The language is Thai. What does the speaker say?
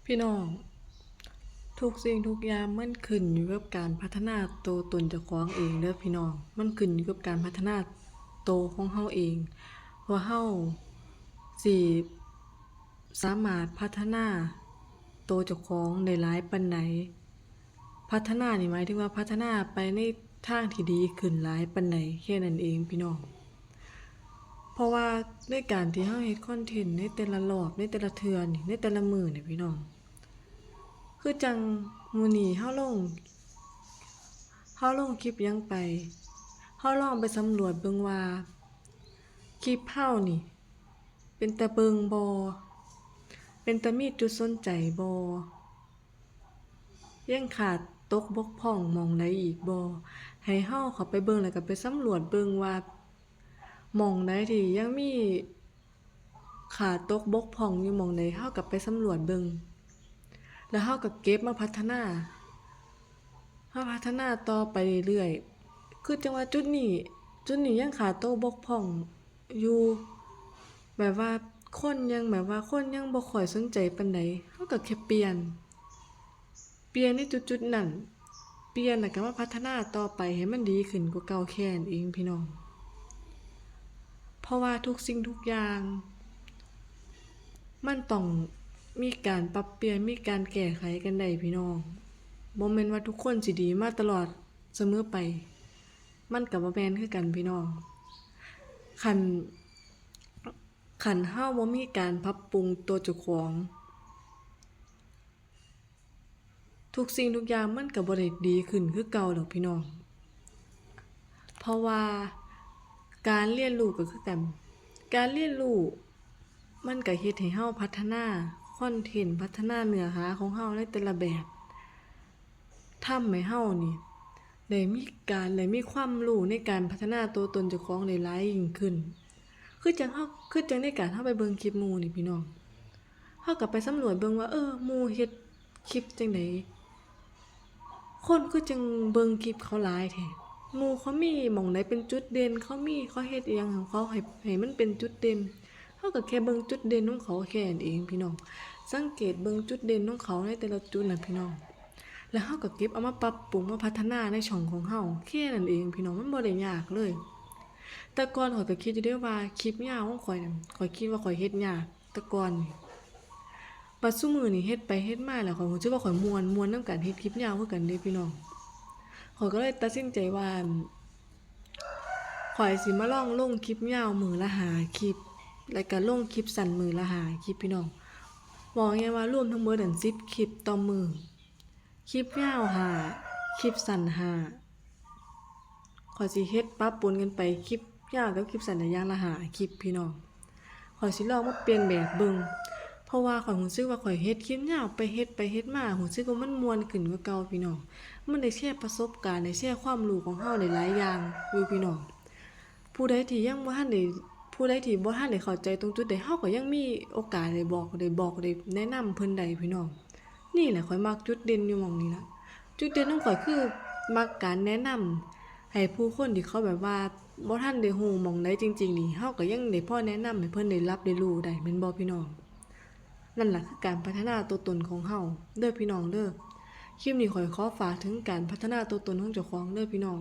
พี่น้องทุกสิ่งทุกอย่างมันขึ้นอยู่กับการพัฒนาตัวตนเจ้าของเองเด้อพี่น้องมันขึ้นอยู่กับการพัฒนาตัวของเฮาเองว่าเฮาสิสามารถพัฒนาตัวเจ้าของได้หลายปานใดพัฒนานี่หมายถึงว่าพัฒนาไปในทางที่ดีขึ้นหลายปานใดแค่นั้นเองพี่น้องเพราะว่าในการที่เฮาเฮ็ดคอนเทนต์ในแต่ละรอบในแต่ละเทื่อนี่ในแต่ละมื้อนี่พี่น้องคือจังมื้อนี้เฮาลงคลิปหยังไปเฮาลองไปสำรวจเบิ่งว่าคลิปเฮานี่เป็นตาเบิงบ่เป็นตามีจุดสนใจบ่ยังขาดตกบกพร่องหม้องใดอีกบ่ให้เฮาเข้าไปเบิ่งแล้วก็ไปสำรวจเบิ่งว่าหม้องใดที่ยังมีขาดตกบกพร่องอยู่หม้องใดเฮาก็ไปสำรวจเบิ่งแล้วเฮาก็เก็บมาพัฒนาต่อไปเรื่อยๆคือจังว่าจุดนี้ยังขาดตกบกพร่องอยู่แบบว่าคนยังบ่ค่อยสนใจปานใดเฮาก็แค่เปลี่ยนในจุดๆนั้นเปลี่ยนแล้วก็มาพัฒนาต่อไปให้มันดีขึ้นกว่าเก่าแค่นั้นเองพี่น้องเพราะว่าทุกสิ่งทุกอย่างมันต้องมีการปรับเปลี่ยนมีการแก้ไขกันได้พี่น้องบ่แม่นว่าทุกคนสิดีมาตลอดเสมอไปมันก็บ่แม่นคือกันพี่น้องคันเฮาบ่มีการปรับปรุงตัวเจ้าของทุกสิ่งทุกอย่างมันก็บ่ได้ดีขึ้นคือเก่าดอกพี่น้องเพราะว่าการเรียนรู้ก็คือกันการเรียนรู้มันก็เฮ็ดให้เฮาพัฒนาคอนเทนต์พัฒนาเนื้อหาของเฮาในแต่ละแบบทำให้เฮานี่ได้มีความรู้ในการพัฒนาตัวตนเจ้าของได้หลายยิ่งขึ้นคือจังในการเฮาไปเบิ่งคลิปหมู่นี่พี่น้องเฮาก็ไปสำรวจเบิ่งว่าหมู่เฮ็ดคลิปจังไดคนคือจังเบิ่งคลิปเขาหลายแท้หมู่เขามีหม้องใดเป็นจุดเด่นเขาเฮ็ดอิหยังของเขาให้มันเป็นจุดเด่นเฮาก็แค่เบิ่งจุดเด่นของเขาแค่นั้นเองพี่น้องสังเกตเบิ่งจุดเด่นของเขาในแต่ละจุดน่ะพี่น้องแล้วเฮาก็เก็บเอามาปรับปรุงมาพัฒนาในช่องของเฮาแค่นั้นเองพี่น้องมันบ่ได้ยากเลยแต่ก่อนข้อยก็คิดอยู่เดะว่าคลิปยาวของข้อยนั่นข้อยคิดว่าข้อยเฮ็ดยากแต่ก่อนนี่บัดซุมื้อนี้เฮ็ดไปเฮ็ดมาแล้วข้อยรู้สึกว่าข้อยม่วนนำการเฮ็ดคลิปยาวคือกันเดะพี่น้องข้อยก็เลยตัดสินใจว่าข้อยสิมาลองลงคลิปยาวมื้อละ5คลิปแล้วก็ลงคลิปสั้นมื้อละ5คลิปพี่น้องบอกง่ายๆว่ารวมทั้งเบิดนั่น10คลิปต่อมื้อคลิปยาว5คลิปสั้น5ข้อยสิเฮ็ดปะปนกันไปคลิปยาวกับคลิปสั้นได้อย่างละ5คลิปพี่น้องข้อยสิลองมาเปลี่ยนแบบเบิ่งเพราะว่าข้อยรู้สึกว่าข้อยเฮ็ดคลิปยาวไปเฮ็ดมารู้สึกว่ามันม่วนขึ้นกว่าเก่าพี่น้องมันได้แชร์ประสบการณ์ได้แชร์ความรู้ของเฮาได้หลายอย่างอยู่พี่น้องผู้ใดที่ยังบ่ทันได้เข้าใจตรงจุดใดเฮาก็ยังมีโอกาสได้ได้แนะนำเพิ่นได้พี่น้องนี่แหละข้อยมักจุดเด่นอยู่หม้องนี้ล่ะจุดเด่นของข้อยคือมักการแนะนำให้ผู้คนที่เขาแบบว่าบ่ทันได้รู้หม้องใดจริงๆนี่เฮาก็ยังได้พอแนะนำให้เพิ่นได้รับได้รู้ได้แม่นบ่พี่น้องนั่นล่ะคือการพัฒนาตัวตนของเฮาเด้อพี่น้องเด้อคลิปนี้ข้อยขอฝากถึงการพัฒนาตัวตนของเจ้าของเด้อพี่น้อง